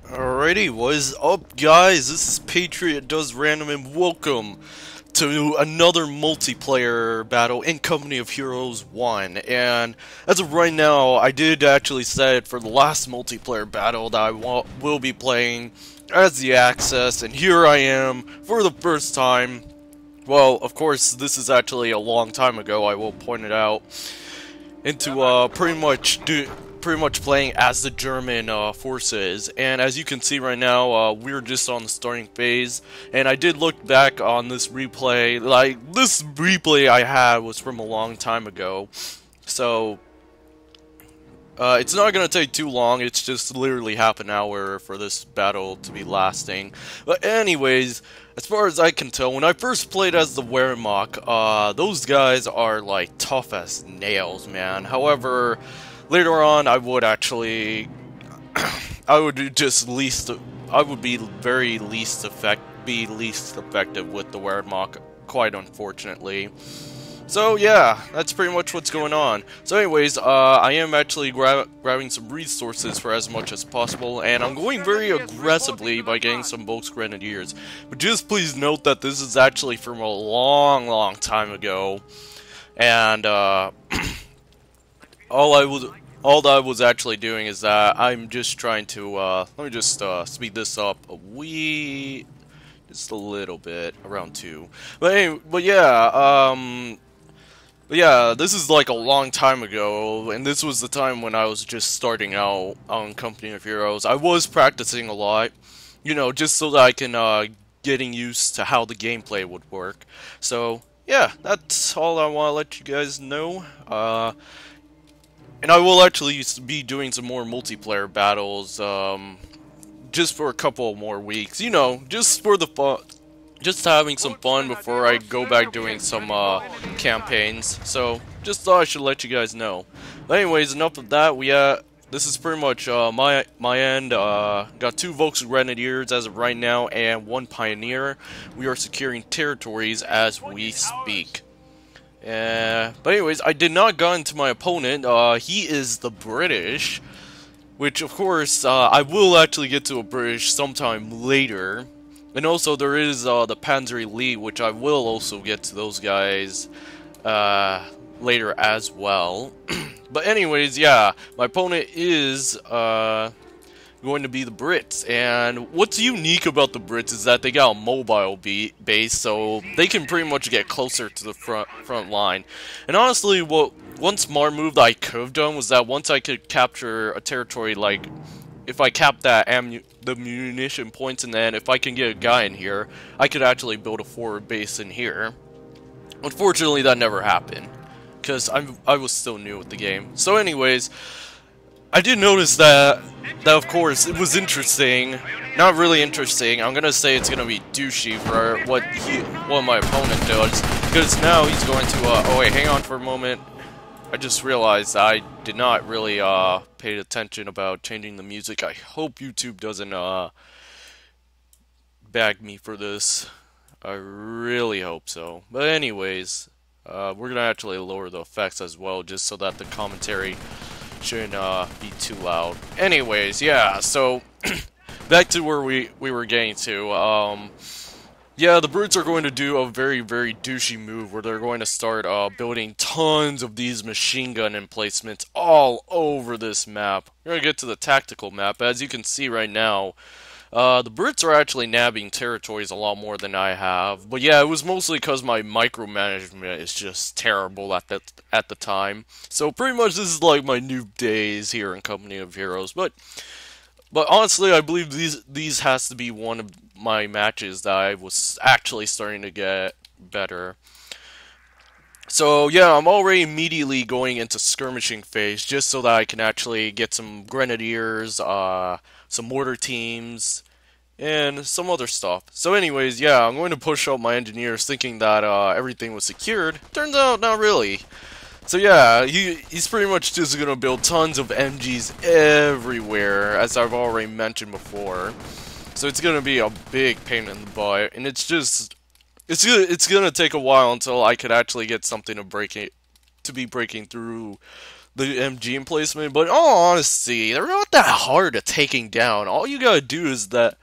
Alrighty, what is up, guys? This is Patriot-Doesrandom, and welcome to another multiplayer battle in Company of Heroes 1. And as of right now, I did actually set for the last multiplayer battle that I will be playing as the Access, and here I am for the first time. Well, of course, this is actually a long time ago, I will point it out, into pretty much playing as the German forces. And as you can see right now, we're just on the starting phase. And I did look back on this replay. Like, this replay I had was from a long time ago. So it's not going to take too long. It's just literally half an hour for this battle to be lasting. But anyways, as far as I can tell, when I first played as the Wehrmacht, those guys are like tough as nails, man. However, later on, I would actually, I would be least effective with the Wehrmacht, quite unfortunately. So yeah, that's pretty much what's going on. So anyways, I am actually grabbing some resources for as much as possible, and I'm going very aggressively by getting some Volksgrenadiers. But just please note that this is actually from a long time ago, and all I was actually doing is that I'm just trying to let me just speed this up just a little bit, around 2. But anyway, yeah, this is like a long time ago, and this was the time when I was just starting out on Company of Heroes. I was practicing a lot, you know, just so that I can getting used to how the gameplay would work. So yeah, that's all I want to let you guys know. And I will actually be doing some more multiplayer battles, just for a couple more weeks. You know, just for the fun, just having some fun before I go back doing some campaigns. So, just thought I should let you guys know. But anyways, enough of that. This is pretty much my end. Got 2 Volksgrenadiers as of right now, and 1 Pioneer. We are securing territories as we speak. But anyways, I did not go into my opponent. He is the British, which of course I will actually get to a British sometime later. And also there is the Panzer Elite, which I will also get to those guys later as well. But anyways, yeah, my opponent is going to be the Brits, and what's unique about the Brits is that they got a mobile base, so they can pretty much get closer to the front line. And honestly, one smart move that I could have done was that once I could capture a territory, like if I cap the munition points, and then if I can get a guy in here, I could actually build a forward base in here. Unfortunately, that never happened because I was still new with the game. So anyways, I did notice that of course it was interesting, not really interesting. I'm gonna say it's gonna be douchey for what my opponent does, because now he's going to oh wait, hang on for a moment. I just realized I did not really pay attention about changing the music. I hope YouTube doesn't bag me for this. I really hope so. But anyways, we're gonna actually lower the effects as well, just so that the commentary shouldn't be too loud. Anyways, yeah, so back to where we were getting to. Yeah, the Brutes are going to do a very douchey move where they're going to start building tons of these machine gun emplacements all over this map. We're going to get to the tactical map. As you can see right now, the Brits are actually nabbing territories a lot more than I have. But yeah, it was mostly because my micromanagement is just terrible at the time. So pretty much this is like my noob days here in Company of Heroes. But honestly, I believe these has to be one of my matches that I was actually starting to get better. So yeah, I'm already immediately going into skirmishing phase, just so that I can actually get some grenadiers, some mortar teams, and some other stuff. So anyways, yeah, I'm going to push out my engineers thinking that everything was secured. Turns out, not really. So yeah, he's pretty much just going to build tons of MGs everywhere, as I've already mentioned before. So it's going to be a big pain in the butt, and it's going to take a while until I could actually get something to be breaking through the MG emplacement, but in all honesty, they're not that hard at taking down. All you gotta do is that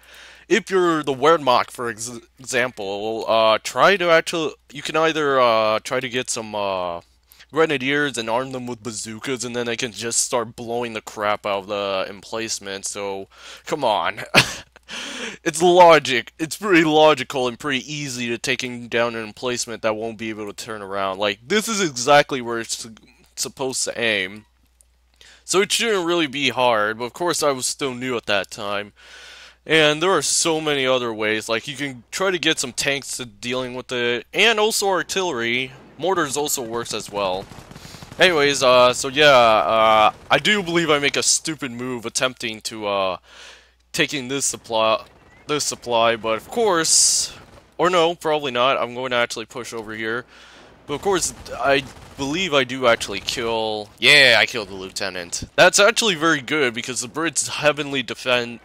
if you're the Wehrmacht, for example, try to actually, you can either try to get some grenadiers and arm them with bazookas, and then they can just start blowing the crap out of the emplacement. So, come on. It's logic. It's pretty logical and pretty easy to taking down an emplacement that won't be able to turn around. Like, this is exactly where it's supposed to aim. So it shouldn't really be hard, but of course I was still new at that time. And there are so many other ways, like you can try to get some tanks to dealing with it, and also artillery. Mortars also works as well. Anyways, so yeah, I do believe I make a stupid move attempting to, taking this supply, but of course, or no, probably not, I'm going to actually push over here. But of course, I believe I do actually kill, yeah, I killed the lieutenant. That's actually very good, because the Brits heavily defend,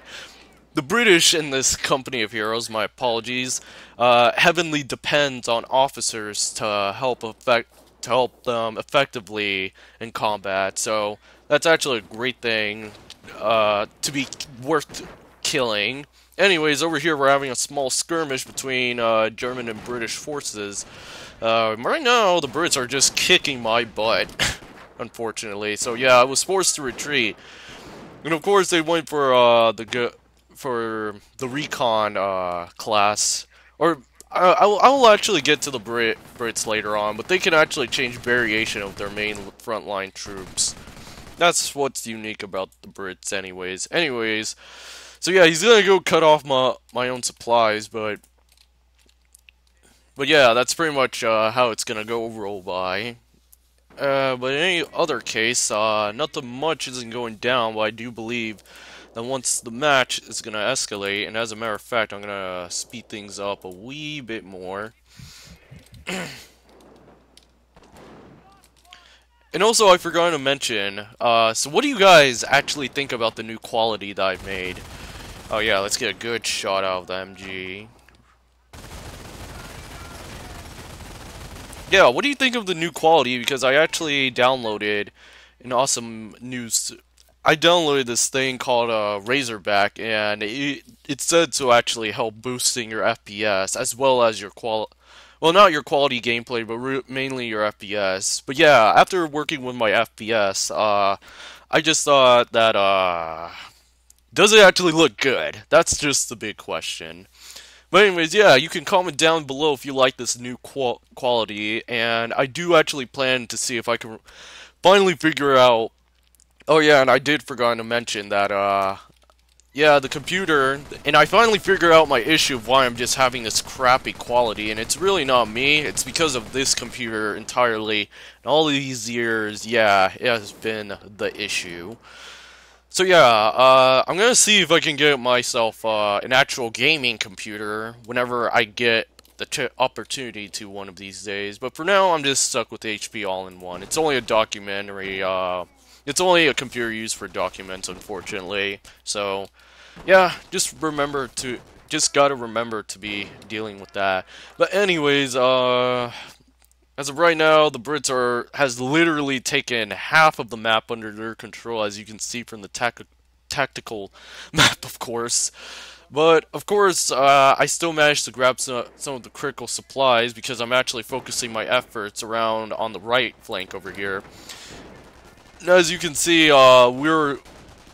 the British in this company of heroes, my apologies, heavily depends on officers to help them effectively in combat. So that's actually a great thing to be worth killing. Anyways, over here we're having a small skirmish between German and British forces. Right now the Brits are just kicking my butt, unfortunately. So yeah, I was forced to retreat, and of course they went for the recon class, or I will actually get to the Brits later on, but they can actually change variation of their main frontline troops. That's what's unique about the Brits anyways. So yeah, he's gonna go cut off my own supplies, but yeah, that's pretty much how it's gonna go roll by. But in any other case, nothing much isn't going down, but I do believe that once the match is going to escalate, and as a matter of fact, I'm going to speed things up a wee bit more. And also, I forgot to mention, so what do you guys actually think about the new quality that I've made? Oh yeah, let's get a good shot out of the MG. Yeah, what do you think of the new quality? Because I actually downloaded an awesome news. I downloaded this thing called Razorback, and it said to actually help boosting your FPS as well as your well, not your quality gameplay, but mainly your FPS. But yeah, after working with my FPS, I just thought that does it actually look good? That's just the big question. But anyways, yeah, you can comment down below if you like this new quality, and I do actually plan to see if I can finally figure out. Oh yeah, and I did forget to mention that, yeah, the computer, and I finally figured out my issue of why I'm just having this crappy quality, and it's really not me, it's because of this computer entirely, and all these years, yeah, it has been the issue. So yeah, I'm gonna see if I can get myself, an actual gaming computer whenever I get the opportunity to one of these days, but for now, I'm just stuck with HP All-in-One. It's only a documentary, it's only a computer used for documents, unfortunately. So, yeah, just gotta remember to be dealing with that. But anyways, as of right now, the Brits has literally taken half of the map under their control, as you can see from the tactical map, of course. But, of course, I still managed to grab some of the critical supplies, because I'm actually focusing my efforts around on the right flank over here. As you can see, I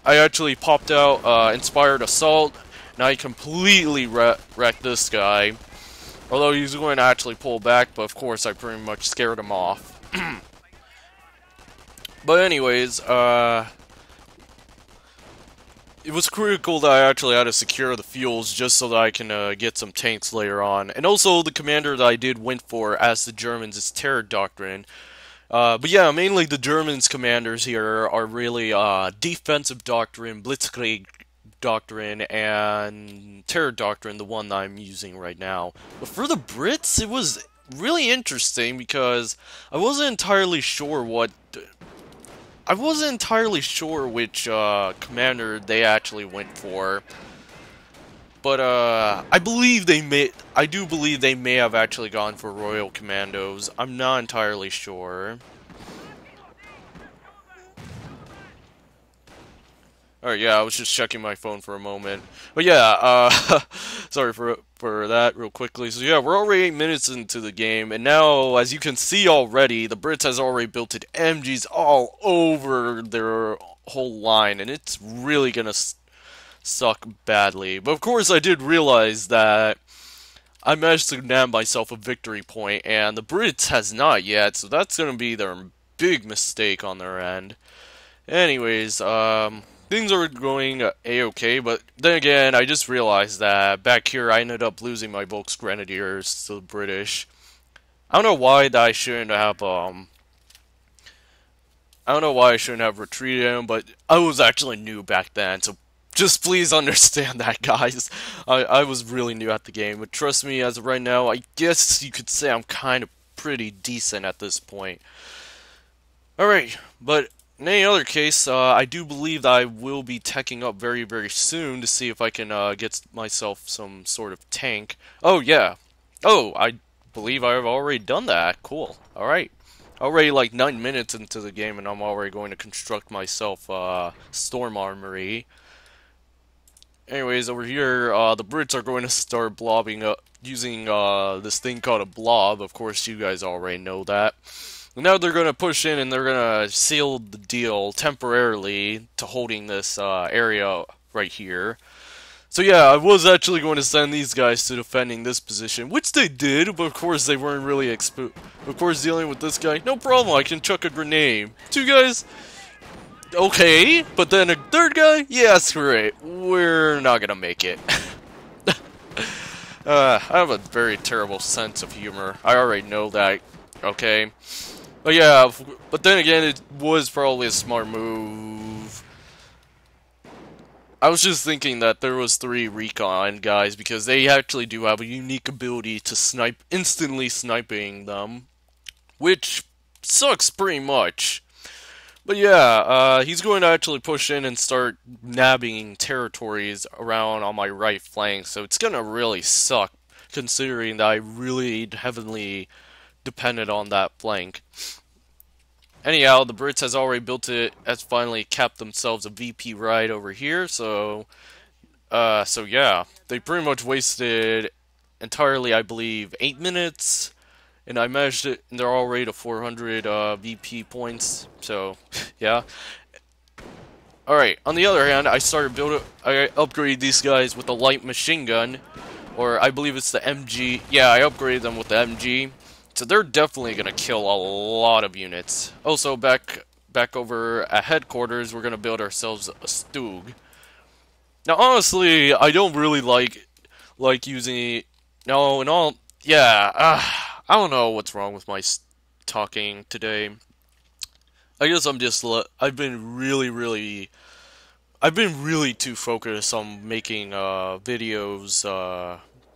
actually popped out Inspired Assault, and I completely wrecked this guy. Although he was going to actually pull back, but of course I pretty much scared him off. But anyways, it was critical that I actually had to secure the fuels just so that I can get some tanks later on. And also, the commander that I did went for as the Germans is Terror-Doctrine. But yeah, mainly the Germans' commanders here are really Defensive Doctrine, Blitzkrieg Doctrine, and Terror Doctrine, the one that I'm using right now. But for the Brits, it was really interesting because I wasn't entirely sure which commander they actually went for. But I do believe they may have actually gone for Royal Commandos. I'm not entirely sure. Alright, yeah, I was just checking my phone for a moment. But yeah, sorry for that real quickly. So yeah, we're already 8 minutes into the game, and now, as you can see already, the Brits has already built it MGs all over their whole line, and it's really gonna suck badly. But of course, I did realize that I managed to nab myself a victory point, and the Brits has not yet, so that's gonna be their big mistake on their end. Anyways, things are going a-okay, but then again, I just realized that back here I ended up losing my Volks Grenadiers to the British. I don't know why that I shouldn't have, I don't know why I shouldn't have retreated him, but I was actually new back then, so just please understand that, guys. I was really new at the game, but trust me, as of right now, I guess you could say I'm kind of pretty decent at this point. Alright, but in any other case, I do believe that I will be teching up very, very soon to see if I can get myself some sort of tank. Oh, yeah. Oh, I believe I've already done that. Cool. Alright. Already like 9 minutes into the game, and I'm already going to construct myself storm armory. Anyways, over here, the Brits are going to start blobbing up using this thing called a blob. Of course, you guys already know that. Now they're going to push in and they're going to seal the deal temporarily to holding this area right here. So yeah, I was actually going to send these guys to defending this position, which they did, but of course they weren't really of course, dealing with this guy, no problem, I can chuck a grenade. Two guys, okay, but then a third guy, yeah, screw it, we're not going to make it. I have a very terrible sense of humor, I already know that, okay. But yeah, but then again, it was probably a smart move. I was just thinking that there was 3 recon guys, because they actually do have a unique ability to snipe, instantly sniping them, which sucks pretty much. But yeah, he's going to actually push in and start nabbing territories around on my right flank, so it's gonna really suck, considering that I really heavily depended on that flank. Anyhow, the Brits has already built it, has finally capped themselves a VP right over here, so yeah, they pretty much wasted entirely, I believe, 8 minutes, and I managed it, and they're already to 400 VP points, so, yeah. Alright, on the other hand, I upgraded these guys with a light machine gun, or I believe it's the MG, yeah, I upgraded them with the MG. So they're definitely gonna kill a lot of units. Also, back over at headquarters, we're gonna build ourselves a Stug. Now, honestly, I don't really like using. No, and all. Yeah, I don't know what's wrong with my talking today. I guess I'm just. I've been really too focused on making videos.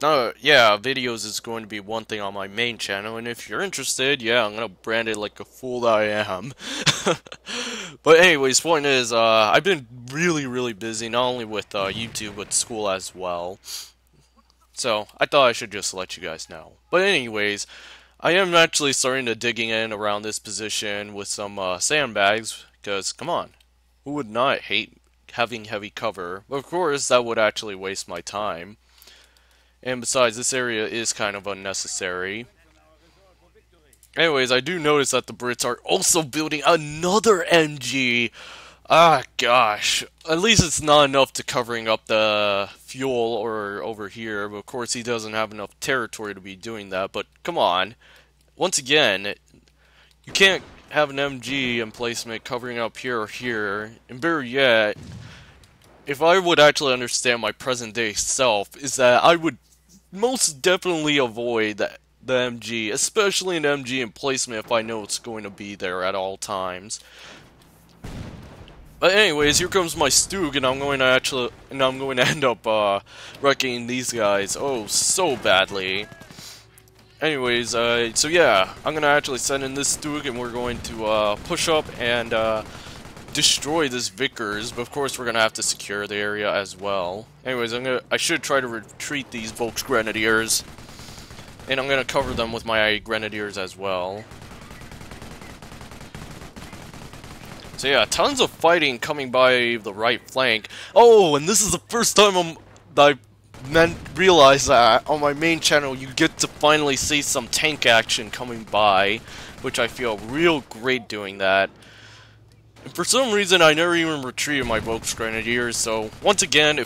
Yeah, videos is going to be one thing on my main channel, and if you're interested, yeah, I'm gonna brand it like a fool that I am. But anyways, point is, I've been really busy, not only with YouTube, but school as well. So, I thought I should just let you guys know. But anyways, I am actually starting to digging in around this position with some sandbags, because, come on, who would not hate having heavy cover? But of course, that would actually waste my time. And besides, this area is kind of unnecessary. Anyways, I do notice that the Brits are also building another MG. Ah, gosh. At least it's not enough to covering up the fuel or over here. But of course, he doesn't have enough territory to be doing that. But come on. Once again, you can't have an MG emplacement covering up here or here. And better yet, if I would actually understand my present day self, is that I would most definitely avoid the MG, especially an MG emplacement if I know it's going to be there at all times. But anyways, here comes my Stug, and I'm going to end up wrecking these guys so badly. Anyways, so yeah, I'm gonna actually send in this Stug, and we're going to push up and destroy this Vickers, but of course we're gonna have to secure the area as well. Anyways, I should try to retreat these Volks Grenadiers, and I'm gonna cover them with my Grenadiers as well. So yeah, tons of fighting coming by the right flank. Oh, and this is the first time I realized that on my main channel you get to finally see some tank action coming by, which I feel real great doing that. And for some reason I never even retreated my Volks Grenadiers, so once again,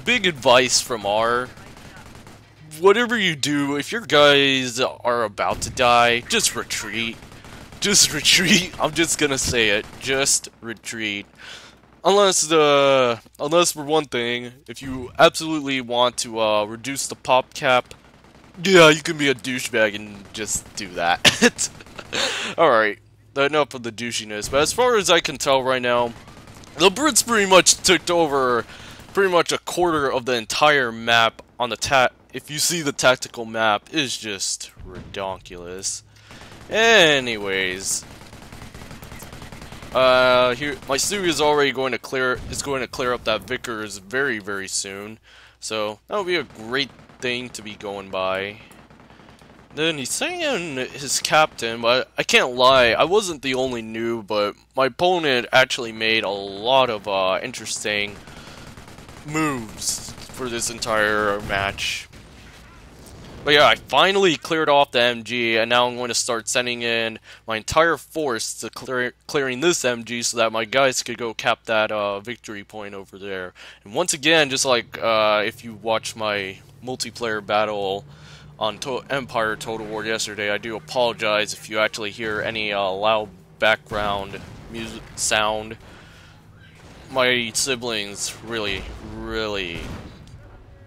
big advice from R, whatever you do, if your guys are about to die, just retreat. Just retreat. I'm just gonna say it. Just retreat. Unless for one thing, if you absolutely want to reduce the pop cap, yeah, you can be a douchebag and just do that. Alright, enough of the douchiness. But as far as I can tell right now, the Brits pretty much took over pretty much a quarter of the entire map on the if you see the tactical map, it's just redonkulous. Anyways, here my studio is already going to clear up that Vickers very, very soon, so that would be a great thing to be going by. Then he's saying his captain, but I can't lie, I wasn't the only noob, but my opponent actually made a lot of interesting moves for this entire match. But yeah, I finally cleared off the MG, and now I'm going to start sending in my entire force to clearing this MG so that my guys could go cap that victory point over there. And once again, just like if you watched my multiplayer battle on Empire Total War yesterday, I do apologize if you actually hear any loud background music sound. My siblings really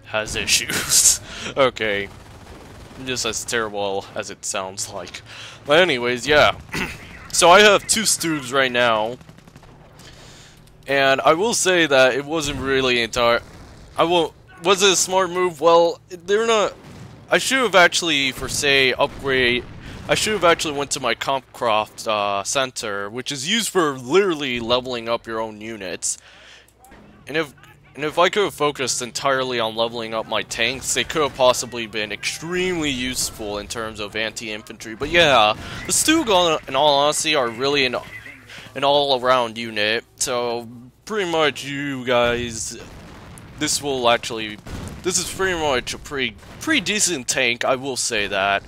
has issues. Okay. Just as terrible as it sounds like. But anyways, yeah. So I have 2 Stoogs right now. And I will say that it wasn't really was it a smart move? Well, they're not. I should have actually, I should have actually went to my Compcroft center, which is used for literally leveling up your own units. And if I could have focused entirely on leveling up my tanks, they could have possibly been extremely useful in terms of anti-infantry. But yeah, the Stoog, in all honesty, are really an all-around unit. So pretty much, you guys, this is pretty much a pretty decent tank. I will say that.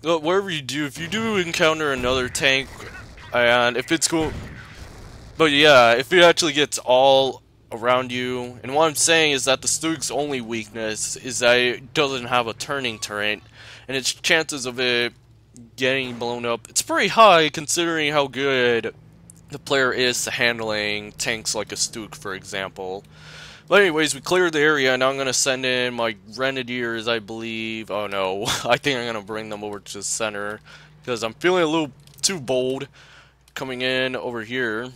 But wherever you do, if you do encounter another tank, and if it's cool, but yeah, if it actually gets all around you, and what I'm saying is that the Stoog's only weakness is that it doesn't have a turning turret, and its chances of it getting blown up, it's pretty high considering how good the player is to handling tanks like a Stoog, for example. But anyways, we cleared the area, and now I'm gonna send in my Grenadiers, I believe. Oh no, I think I'm gonna bring them over to the center, because I'm feeling a little too bold coming in over here.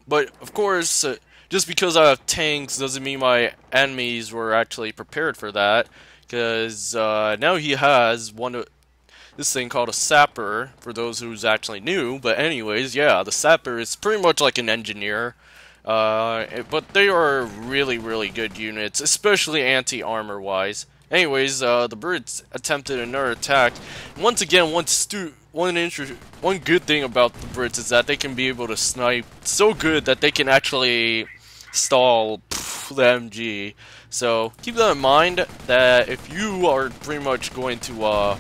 But of course, just because I have tanks doesn't mean my enemies were actually prepared for that, because now he has this thing called a sapper, for those who's actually new. But anyways, yeah, the sapper is pretty much like an engineer, but they are really good units, especially anti-armor wise. Anyways, the Brits attempted another attack. Once again, one good thing about the Brits is that they can be able to snipe so good that they can actually stall the MG. So keep that in mind, that if you are pretty much going to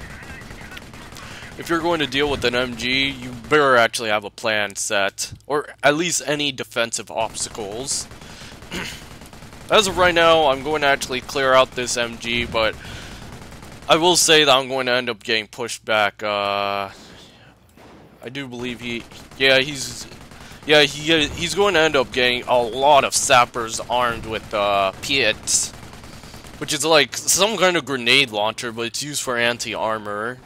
if you're going to deal with an MG, you better actually have a plan set, or at least any defensive obstacles. As of right now, I'm going to actually clear out this MG, but I will say that I'm going to end up getting pushed back. I do believe he's going to end up getting a lot of sappers armed with Piets, which is like some kind of grenade launcher, but it's used for anti-armor.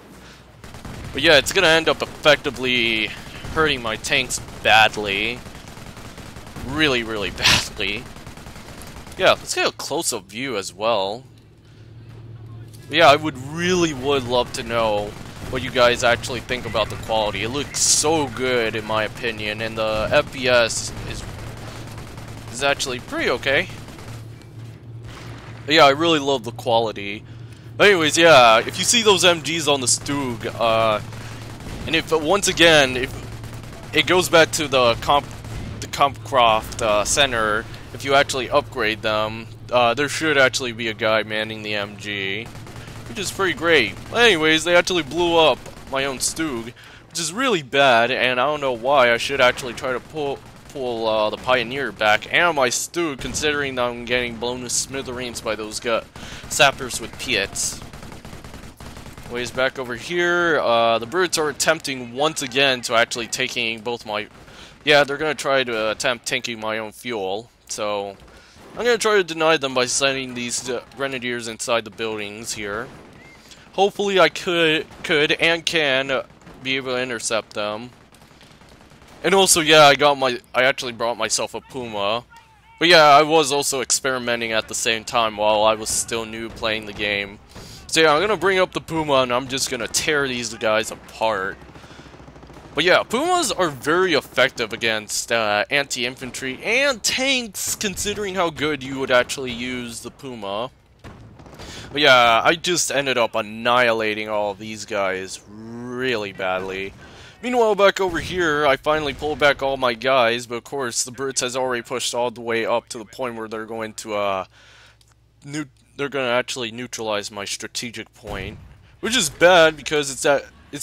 But yeah, it's going to end up effectively hurting my tanks badly. Really badly. Yeah, let's get a close-up view as well. But yeah, I would love to know what you guys actually think about the quality. It looks so good in my opinion, and the FPS is actually pretty okay. But yeah, I really love the quality. But anyways, yeah, if you see those MGs on the Stoog, and if once again, it goes back to the Compcroft Center. If you actually upgrade them, there should actually be a guy manning the MG, which is pretty great. Anyways, they actually blew up my own Stug, which is really bad, and I don't know why. I should actually try to pull the Pioneer back and my Stug, considering that I'm getting blown to smithereens by those sappers with Piets. Ways back over here, the birds are attempting once again to actually taking both my... Yeah, they're going to try to attempt tanking my own fuel, so I'm going to try to deny them by sending these grenadiers inside the buildings here. Hopefully I could and can be able to intercept them. And also, yeah, I actually brought myself a Puma. But yeah, I was also experimenting at the same time while I was still new playing the game. So yeah, I'm gonna bring up the Puma and I'm just gonna tear these guys apart. But yeah, Pumas are very effective against anti-infantry and tanks, considering how good you would actually use the Puma. But yeah, I just ended up annihilating all of these guys really badly. Meanwhile, back over here, I finally pulled back all my guys, but of course, the Brutes has already pushed all the way up to the point where they're going to, actually neutralize my strategic point. Which is bad, because it's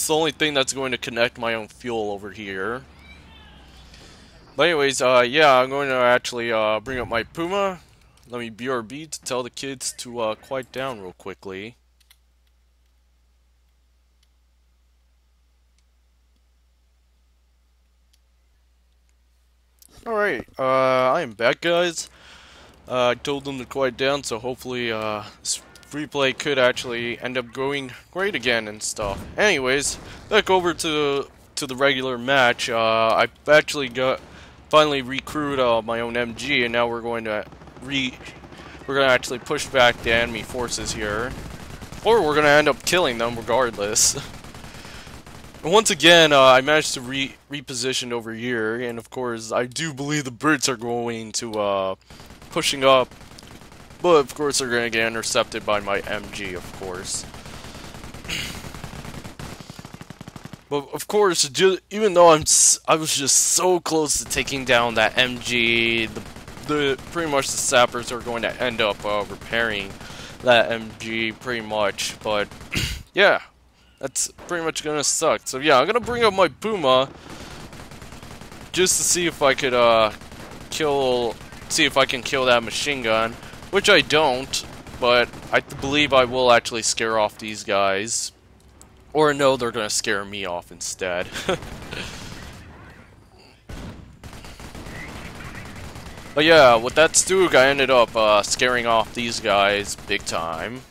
the only thing that's going to connect my own fuel over here. But anyways, yeah, I'm going to actually, bring up my Puma. Let me BRB to tell the kids to, quiet down real quickly. Alright, I am back, guys. I told them to quiet down, so hopefully this replay could actually end up going great again and stuff. Anyways, back over to the regular match. I actually finally recruited my own MG, and now we're going to actually push back the enemy forces here, or we're going to end up killing them regardless. Once again, I managed to reposition over here, and of course, I do believe the Brits are going to, pushing up, but of course they're going to get intercepted by my MG, of course. But of course, even though I was just so close to taking down that MG, pretty much the sappers are going to end up, repairing that MG pretty much, but, yeah. That's pretty much gonna suck. So yeah, I'm gonna bring up my Puma just to see if I could see if I can kill that machine gun, which I don't, but I believe I will actually scare off these guys. Or no, they're gonna scare me off instead. But yeah, with that Stug, I ended up scaring off these guys big time.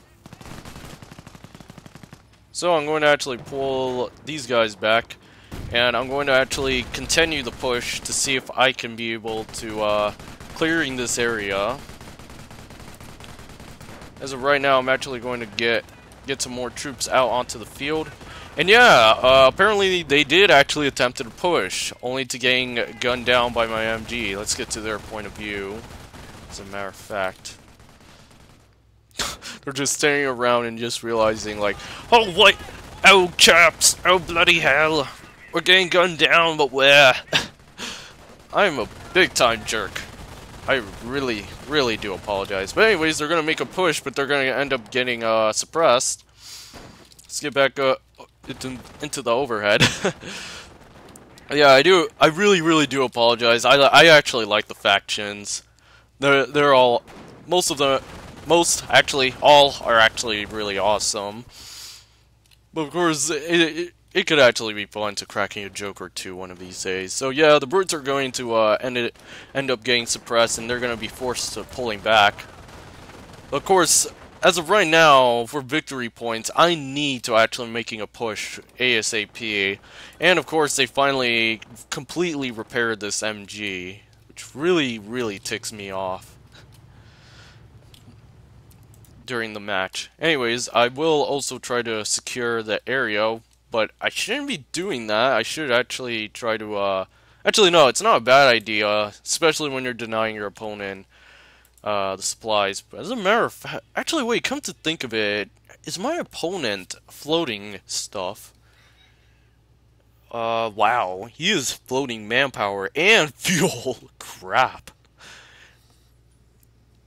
So I'm going to actually pull these guys back, and I'm going to actually continue the push to see if I can be able to clearing this area. As of right now, I'm actually going to get some more troops out onto the field. And yeah, apparently they did actually attempt to push, only to getting gunned down by my MG. Let's get to their point of view, as a matter of fact. They're just standing around and just realizing, like, oh, what? Oh, chaps! Oh, bloody hell! We're getting gunned down, but where? I'm a big-time jerk. I really, really do apologize. But anyways, they're gonna make a push, but they're gonna end up getting, suppressed. Let's get back, into the overhead. Yeah, I really, really do apologize. I actually like the factions. They're all... Actually, all are actually really awesome. But of course, it could actually be fun to cracking a joke or two one of these days. So yeah, the Brutes are going to end up getting suppressed, and they're going to be forced to pulling back. But of course, as of right now, for victory points, I need to actually making a push ASAP. And of course, they finally completely repaired this MG, which really, really ticks me off during the match. Anyways, I will also try to secure the area, but I shouldn't be doing that. I should actually try to, actually, no, it's not a bad idea, especially when you're denying your opponent, the supplies. But as a matter of fact, actually, wait, come to think of it, is my opponent floating stuff? Wow. He is floating manpower and fuel. Crap.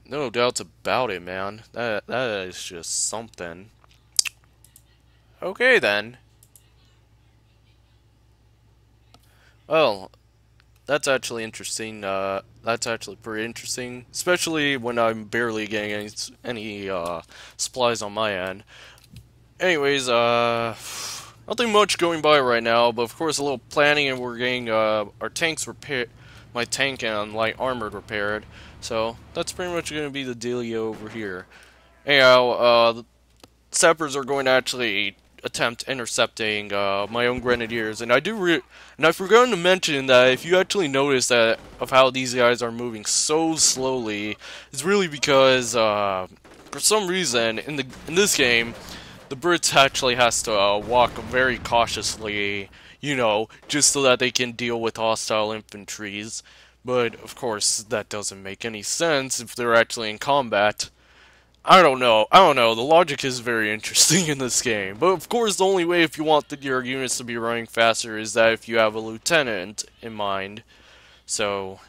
No doubts about it, man. That is just something. Okay, then. Well, that's actually interesting. That's actually pretty interesting, especially when I'm barely getting any supplies on my end. Anyways, nothing much going by right now, but of course a little planning, and we're getting our tanks repaired, my tank and light armored repaired. So that's pretty much going to be the dealio over here. Anyhow, the sappers are going to actually attempt intercepting my own grenadiers, and I forgot to mention that if you actually notice that of how these guys are moving so slowly, it's really because for some reason in this game, the Brits actually has to walk very cautiously, you know, just so that they can deal with hostile infantries. But of course, that doesn't make any sense if they're actually in combat. I don't know. The logic is very interesting in this game. But of course, the only way if you want your units to be running faster is that if you have a lieutenant in mind. So,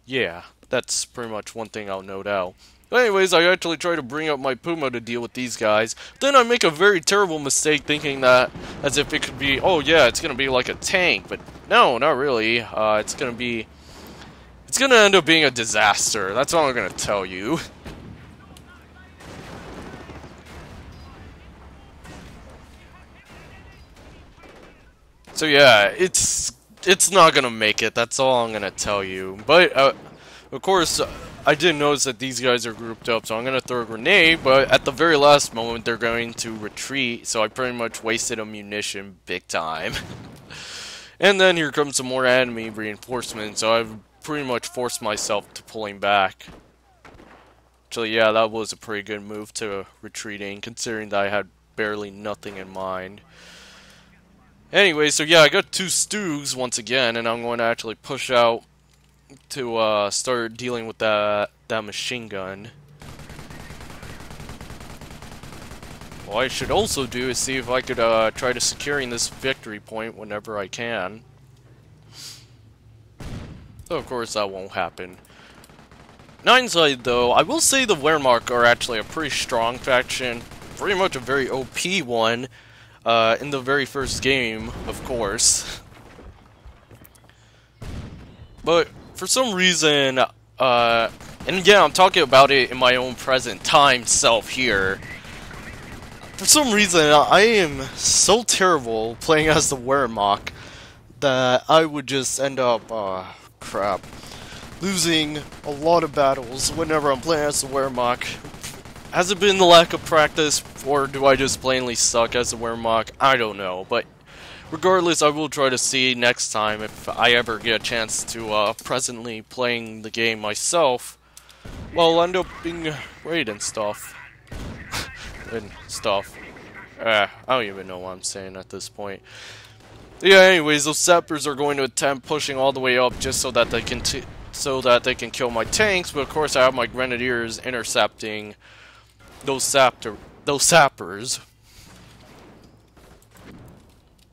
yeah, that's pretty much one thing I'll note out. But anyways, I actually try to bring up my Puma to deal with these guys. Then I make a very terrible mistake thinking that as if it could be, oh yeah, it's going to be like a tank. But no, not really. It's going to end up being a disaster. That's all I'm going to tell you. So yeah, it's not gonna make it. That's all I'm gonna tell you. But of course, I did notice that these guys are grouped up, so I'm gonna throw a grenade. But at the very last moment, they're going to retreat. So I pretty much wasted ammunition big time. And then here comes some more enemy reinforcements. So I've pretty much forced myself to pulling back. So yeah, that was a pretty good move to retreating, considering that I had barely nothing in mind. Anyway, so yeah, I got 2 Stugs once again, and I'm going to actually push out to start dealing with that machine gun. What I should also do is see if I could try to securing this victory point whenever I can. So of course that won't happen. Hindsight though, I will say the Wehrmacht are actually a pretty strong faction, pretty much a very OP one. In the very first game, of course. But for some reason, and yeah, I'm talking about it in my own present time self here. For some reason, I am so terrible playing as the Wehrmacht that I would just end up, losing a lot of battles whenever I'm playing as the Wehrmacht. Has it been the lack of practice, or do I just plainly suck as a Wehrmacht? I don't know, but regardless, I will try to see next time if I ever get a chance to presently playing the game myself. Well, I'll end up being great and stuff. I don't even know what I'm saying at this point. Yeah, anyways, those sappers are going to attempt pushing all the way up just so that they can kill my tanks, but of course I have my grenadiers intercepting those sappers.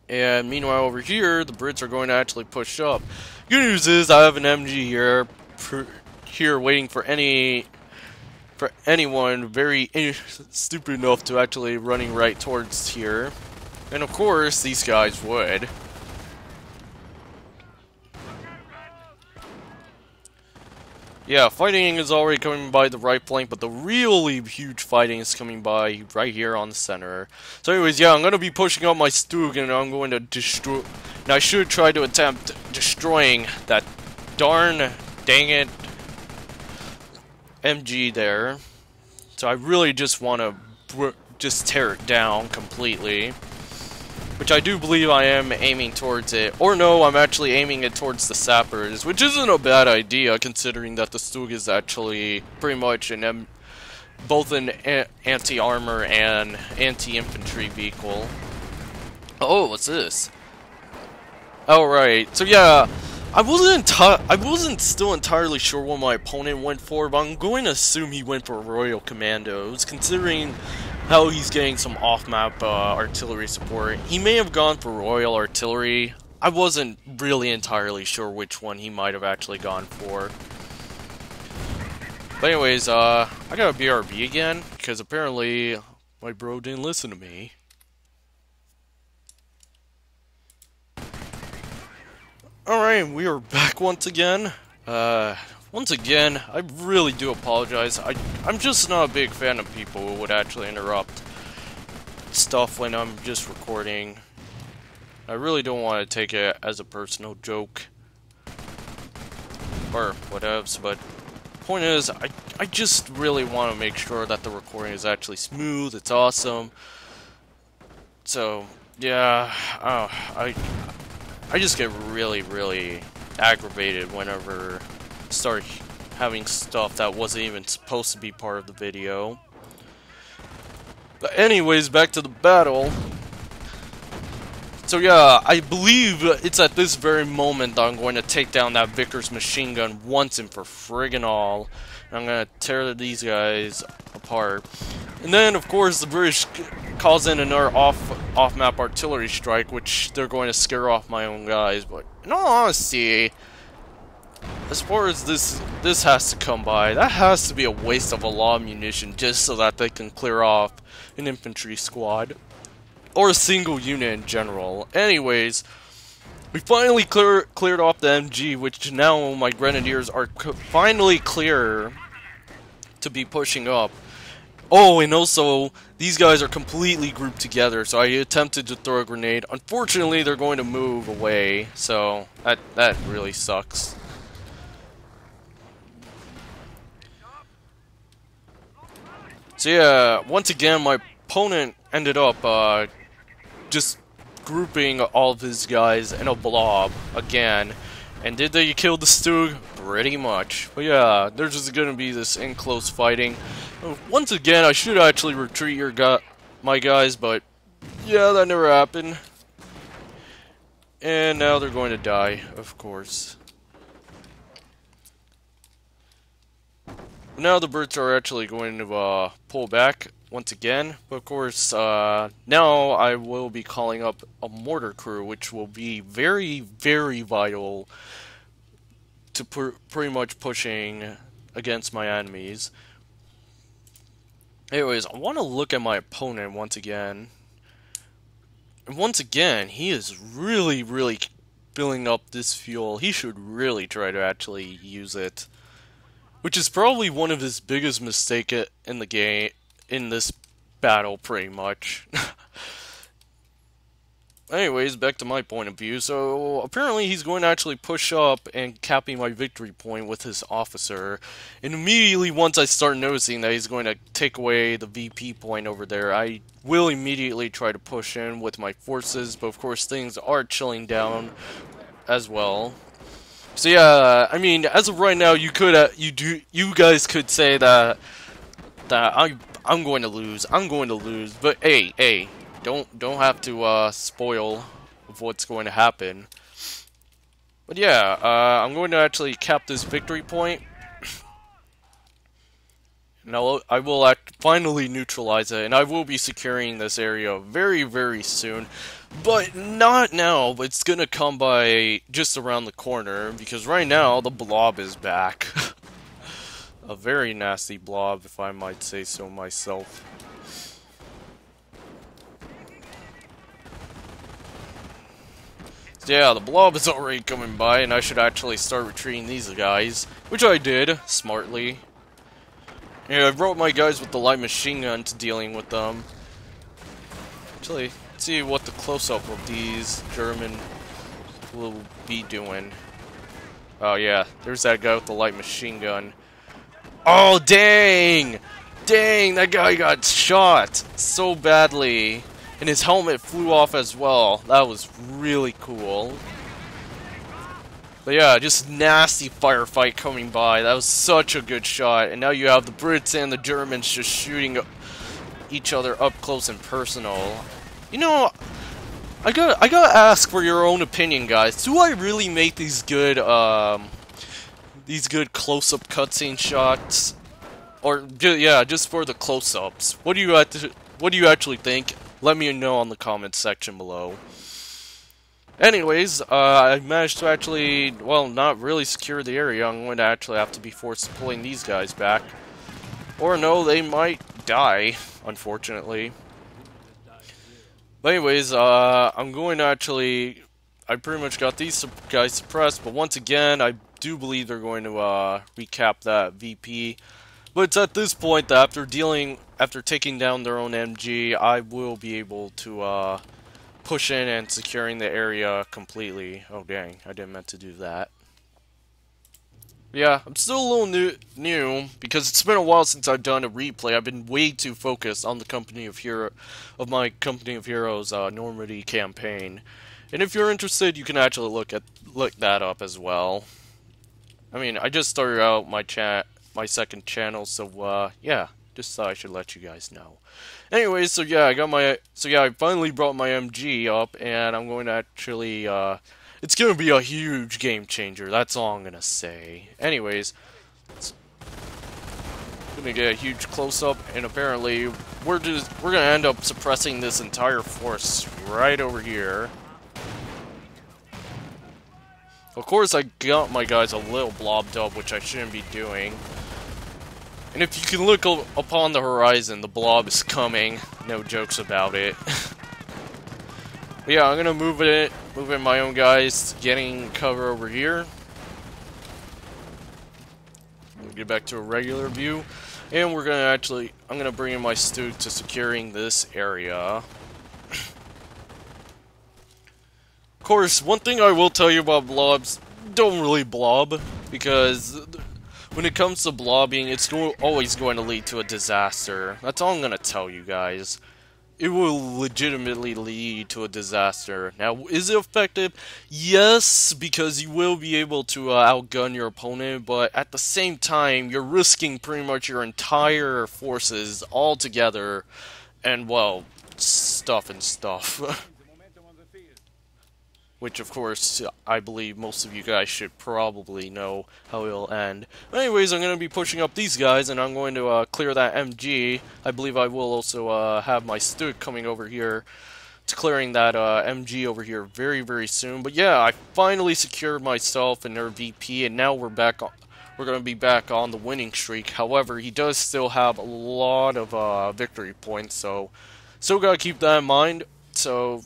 And meanwhile over here, the Brits are going to actually push up. Good news is I have an MG here waiting for anyone very stupid enough to actually running right towards here. And of course, these guys would. Yeah, fighting is already coming by the right flank, but the really huge fighting is coming by right here on the center. So anyways, yeah, I'm going to be pushing up my Stug, and I'm going to destroy... Now, I should try to attempt destroying that dang it MG there. So I really just want to just tear it down completely. Which I do believe I am aiming towards it. Or no, I'm actually aiming it towards the sappers, which isn't a bad idea considering that the Stug is actually pretty much both an anti-armor and anti-infantry vehicle. Oh, what's this? Alright, so yeah, I wasn't still entirely sure what my opponent went for, but I'm going to assume he went for Royal Commandos, considering how he's getting some off-map artillery support. He may have gone for Royal Artillery. I wasn't really entirely sure which one he might have actually gone for. But anyways, I got a BRB again, because apparently my bro didn't listen to me. Alright, we are back once again. Once again, I really do apologize. I'm just not a big fan of people who would actually interrupt stuff when I'm just recording. I really don't want to take it as a personal joke. Or whatevs, but point is, I just really want to make sure that the recording is actually smooth, it's awesome. So, yeah, I just get really aggravated whenever I start having stuff that wasn't even supposed to be part of the video. But anyways, back to the battle. So yeah, I believe it's at this very moment that I'm going to take down that Vickers machine gun once and for friggin' all. And I'm going to tear these guys apart. And then, of course, the British calls in another off-map artillery strike, which they're going to scare off my own guys. But in all honesty, as far as this has to come by, that has to be a waste of a lot of munition just so that they can clear off an infantry squad. Or a single unit in general. Anyways, we finally cleared off the MG, which now my grenadiers are finally clear to be pushing up. Oh, and also, these guys are completely grouped together, so I attempted to throw a grenade. Unfortunately, they're going to move away, so that really sucks. So yeah, once again, my opponent ended up just grouping all of his guys in a blob again. And did they kill the Stug? Pretty much. But yeah, there's just gonna be this in-close fighting. Once again, I should actually retreat my guys, but yeah, that never happened. And now they're going to die, of course. Now the Brits are actually going to pull back once again, but of course, now I will be calling up a mortar crew, which will be very vital to pretty much pushing against my enemies. Anyways, I want to look at my opponent once again. And once again, he is really filling up this fuel. He should really try to actually use it. Which is probably one of his biggest mistakes in the game, in this battle, pretty much. Anyways, back to my point of view. So, apparently he's going to actually push up and capping my victory point with his officer. And immediately, once I start noticing that he's going to take away the VP point over there, I will immediately try to push in with my forces. But of course, things are chilling down as well. So yeah, I mean, as of right now, you guys could say that I'm going to lose. But hey, don't have to spoil of what's going to happen. But yeah, I'm going to actually cap this victory point. And I will finally neutralize it, and I will be securing this area very soon. But not now, but it's gonna come by just around the corner, because right now, the blob is back. A very nasty blob, if I might say so myself. So yeah, the blob is already coming by, and I should actually start retreating these guys, which I did, smartly. Yeah, I brought my guys with the light machine gun to dealing with them. Actually, let's see what the close-up of these German will be doing. Oh yeah, there's that guy with the light machine gun. Oh dang! Dang, that guy got shot so badly. And his helmet flew off as well. That was really cool. But yeah, just nasty firefight coming by. That was such a good shot. And now you have the Brits and the Germans just shooting each other up close and personal. You know, I gotta ask for your own opinion, guys. Do I really make these good close-up cutscene shots? Or yeah, just for the close-ups. What do you actually think? Let me know in the comments section below. Anyways, I managed to actually, well, not really secure the area. I'm going to actually have to be forced to pulling these guys back. Or no, they might die, unfortunately. But anyways, I'm going to actually, I pretty much got these guys suppressed, but once again, I do believe they're going to recap that VP. But it's at this point that after taking down their own MG, I will be able to push in and securing the area completely. Oh dang, I didn't meant to do that. Yeah, I'm still a little new because it's been a while since I've done a replay. I've been way too focused on the my Company of Heroes Normandy campaign. And if you're interested, you can actually look that up as well. I mean, I just started out my second channel, so yeah, just thought I should let you guys know. Anyways, so yeah, I finally brought my MG up, and I'm going to actually it's going to be a huge game changer. That's all I'm going to say. Anyways, going to get a huge close up, and apparently we're going to end up suppressing this entire force right over here. Of course, I got my guys a little blobbed up, which I shouldn't be doing. And if you can look upon the horizon, the blob is coming. No jokes about it. But yeah, I'm gonna move in my own guys, getting cover over here. We'll get back to a regular view, and I'm gonna bring in my Stu to securing this area. Of course, one thing I will tell you about blobs: don't really blob, because when it comes to blobbing, it's always going to lead to a disaster. That's all I'm going to tell you guys. It will legitimately lead to a disaster. Now, is it effective? Yes, because you will be able to outgun your opponent, but at the same time, you're risking pretty much your entire forces all together, and, well, stuff. Which, of course, I believe most of you guys should probably know how it'll end. But anyways, I'm going to be pushing up these guys, and I'm going to clear that MG. I believe I will also have my Stuk coming over here to clearing that MG over here very, very soon. But yeah, I finally secured myself and their VP, and now we're back on. We're going to be back on the winning streak. However, he does still have a lot of victory points, so still got to keep that in mind. So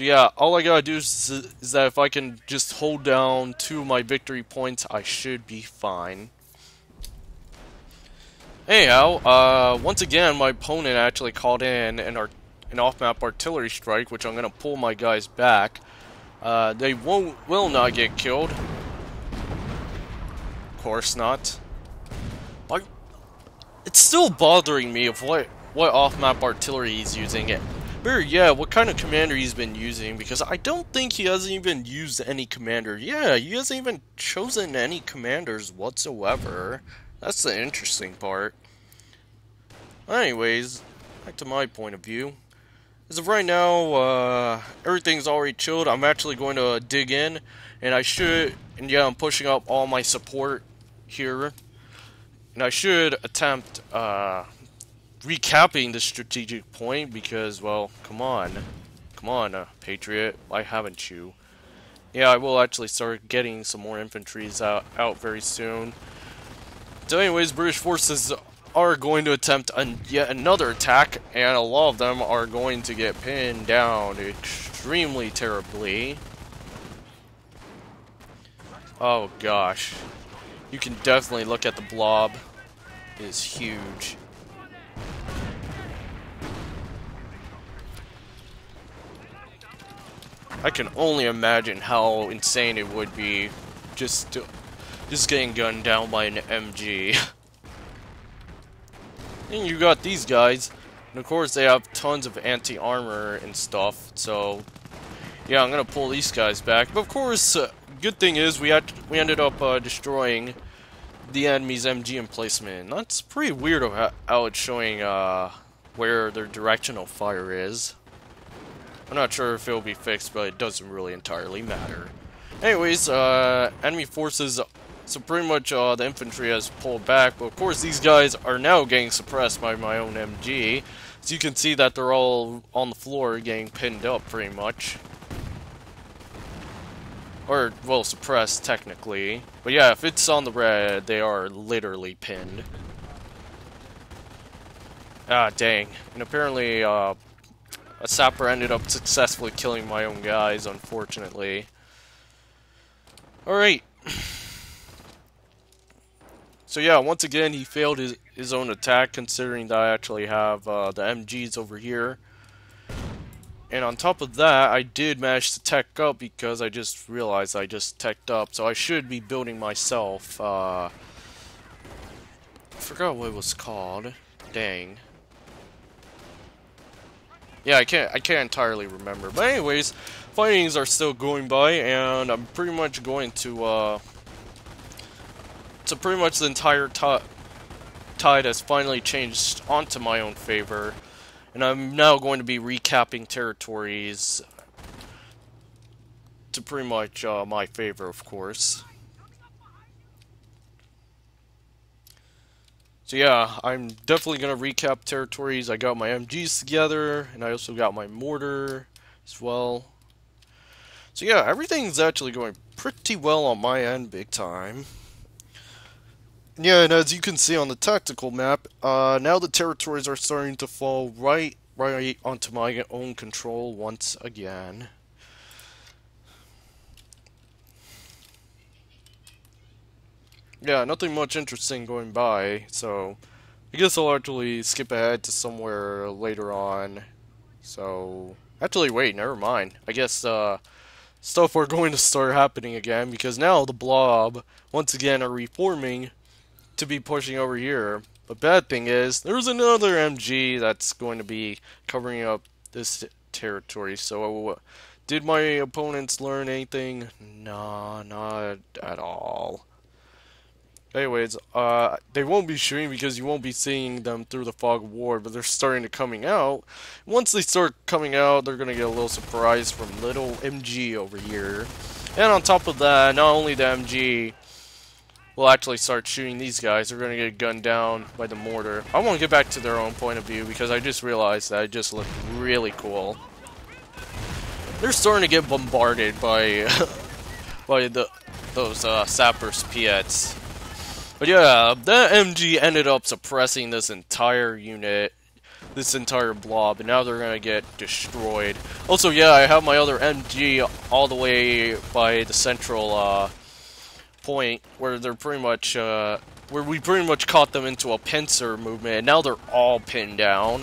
yeah, all I gotta do is that if I can just hold down 2 of my victory points, I should be fine. Anyhow, once again, my opponent actually called in an off-map artillery strike, which I'm gonna pull my guys back. They will not get killed. Of course not. It's still bothering me of what off-map artillery he's using it. Yeah, what kind of commander he's been using, because I don't think he hasn't even used any commander. Yeah, he hasn't even chosen any commanders whatsoever. That's the interesting part. Anyways, back to my point of view. As of right now, everything's already chilled. I'm actually going to dig in, and yeah, I'm pushing up all my support here. And I should attempt, recapping the strategic point, because, well, come on, Patriot, why haven't you? Yeah, I will actually start getting some more infantries out very soon. So anyways, British forces are going to attempt yet another attack, and a lot of them are going to get pinned down extremely terribly. Oh gosh, you can definitely look at the blob. It is huge. I can only imagine how insane it would be just getting gunned down by an MG. And you got these guys, and of course they have tons of anti-armor and stuff, so yeah, I'm gonna pull these guys back. But of course, good thing is we ended up destroying the enemy's MG emplacement. That's pretty weird of how it's showing where their directional fire is. I'm not sure if it'll be fixed, but it doesn't really entirely matter. Anyways, enemy forces, so pretty much the infantry has pulled back, but of course these guys are now getting suppressed by my own MG. So you can see that they're all on the floor getting pinned up pretty much. Or, well, suppressed technically. But yeah, if it's on the red, they are literally pinned. Ah, dang. And apparently, a sapper ended up successfully killing my own guys, unfortunately. Alright. So yeah, once again, he failed his own attack, considering that I actually have the MGs over here. And on top of that, I did manage to tech up because I just realized I just teched up. So I should be building myself, I forgot what it was called. Dang. Yeah, I can't entirely remember. But anyways, fightings are still going by, and I'm pretty much going to, so pretty much the entire tide has finally changed onto my own favor. And I'm now going to be recapping territories to pretty much my favor, of course. So yeah, I'm definitely going to recap territories. I got my MGs together, and I also got my mortar as well. So yeah, everything's actually going pretty well on my end, big time. Yeah, and as you can see on the tactical map, now the territories are starting to fall right onto my own control once again. Yeah, nothing much interesting going by, so I guess I'll actually skip ahead to somewhere later on. So, actually wait, never mind. I guess stuff are going to start happening again, because now the blob, once again, are reforming to be pushing over here. But bad thing is, there's another MG that's going to be covering up this territory. So, did my opponents learn anything? Nah, not at all. Anyways, they won't be shooting because you won't be seeing them through the fog of war, but they're starting to coming out. Once they start coming out, they're going to get a little surprise from little MG over here. And on top of that, not only the MG will actually start shooting these guys, they're going to get gunned down by the mortar. I want to get back to their own point of view because I just realized that it just looked really cool. They're starting to get bombarded by by those sappers Piets. But yeah, that MG ended up suppressing this entire unit, this entire blob, and now they're gonna get destroyed. Also, yeah, I have my other MG all the way by the central point where they're pretty much where we pretty much caught them into a pincer movement, and now they're all pinned down.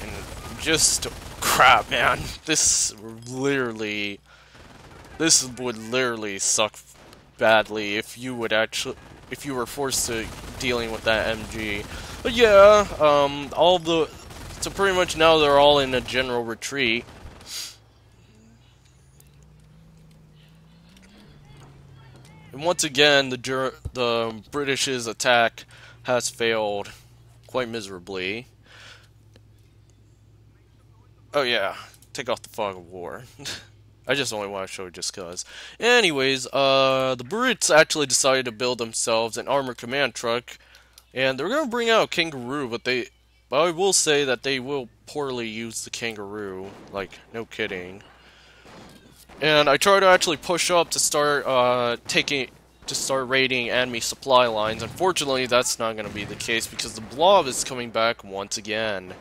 And just crap, man. This would literally suck badly if you were forced to dealing with that MG. But yeah, so pretty much now they're all in a general retreat. And once again, the British's attack has failed quite miserably. Oh yeah, take off the fog of war. I just only want to show it just cause. Anyways, the Brits actually decided to build themselves an armored command truck, and they're gonna bring out a Kangaroo, but I will say that they will poorly use the Kangaroo, like, no kidding. And I try to actually push up to start raiding enemy supply lines. Unfortunately, that's not gonna be the case because the blob is coming back once again.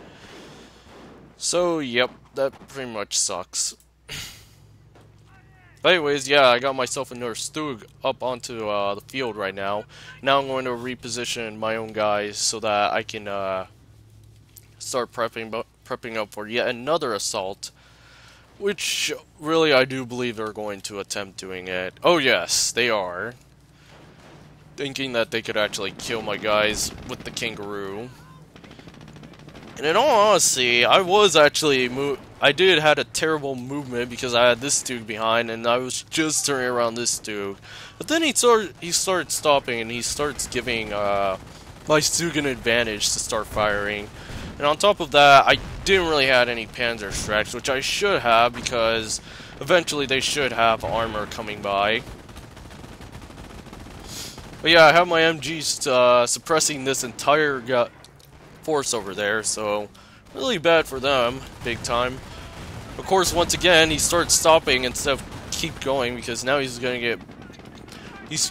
So, yep, that pretty much sucks. But anyways, yeah, I got myself another Stug up onto the field right now. Now I'm going to reposition my own guys so that I can start prepping up for yet another assault. Which, really, I do believe they're going to attempt doing it. Oh yes, they are. Thinking that they could actually kill my guys with the Kangaroo. And in all honesty, I did had a terrible movement because I had this Stug behind, and I was just turning around this Stug. But then he started stopping, and he starts giving my Stug an advantage to start firing. And on top of that, I didn't really have any Panzer Strikes, which I should have, because eventually they should have armor coming by. But yeah, I have my MGs suppressing this entire force over there, so really bad for them, big time. Of course, once again, he starts stopping instead of keep going, because now he's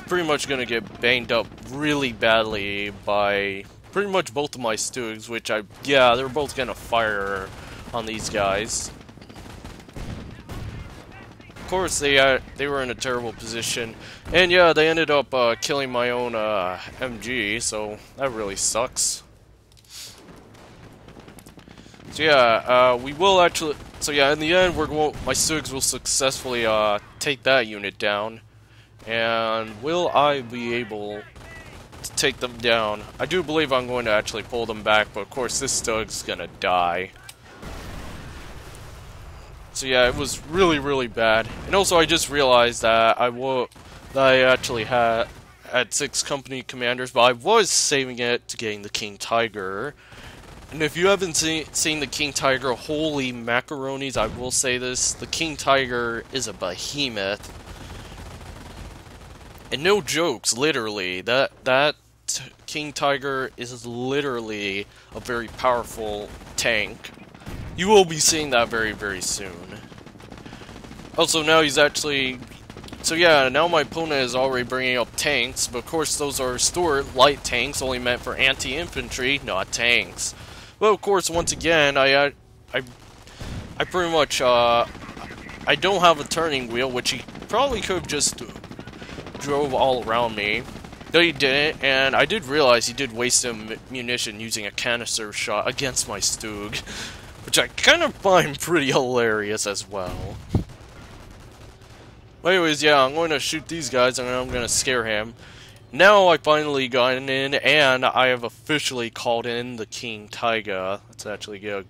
pretty much gonna get banged up really badly by pretty much both of my Stoogs, which yeah, they're both gonna fire on these guys. Of course, they were in a terrible position, and yeah, they ended up killing my own MG, so that really sucks. So yeah, we will actually. So yeah, in the end, my Stoogs will successfully take that unit down, and will I be able to take them down? I do believe I'm going to actually pull them back, but of course, this Stug's gonna die. So yeah, it was really, really bad. And also, I just realized that I actually had 6 company commanders, but I was saving it to getting the King Tiger. And if you haven't seen the King Tiger, holy macaronis, I will say this: the King Tiger is a behemoth. And no jokes, literally, that King Tiger is literally a very powerful tank. You will be seeing that very, very soon. Also, now he's actually... So yeah, now my opponent is already bringing up tanks, but of course those are Stuart light tanks, only meant for anti-infantry, not tanks. But of course, once again, I pretty much, I don't have a turning wheel, which he probably could have just drove all around me. Though he didn't, and I did realize he did waste some munition using a canister shot against my Stug, which I kind of find pretty hilarious as well. But anyways, yeah, I'm going to shoot these guys and I'm going to scare him. Now I finally got in, and I have officially called in the King Tiger. Let's actually get a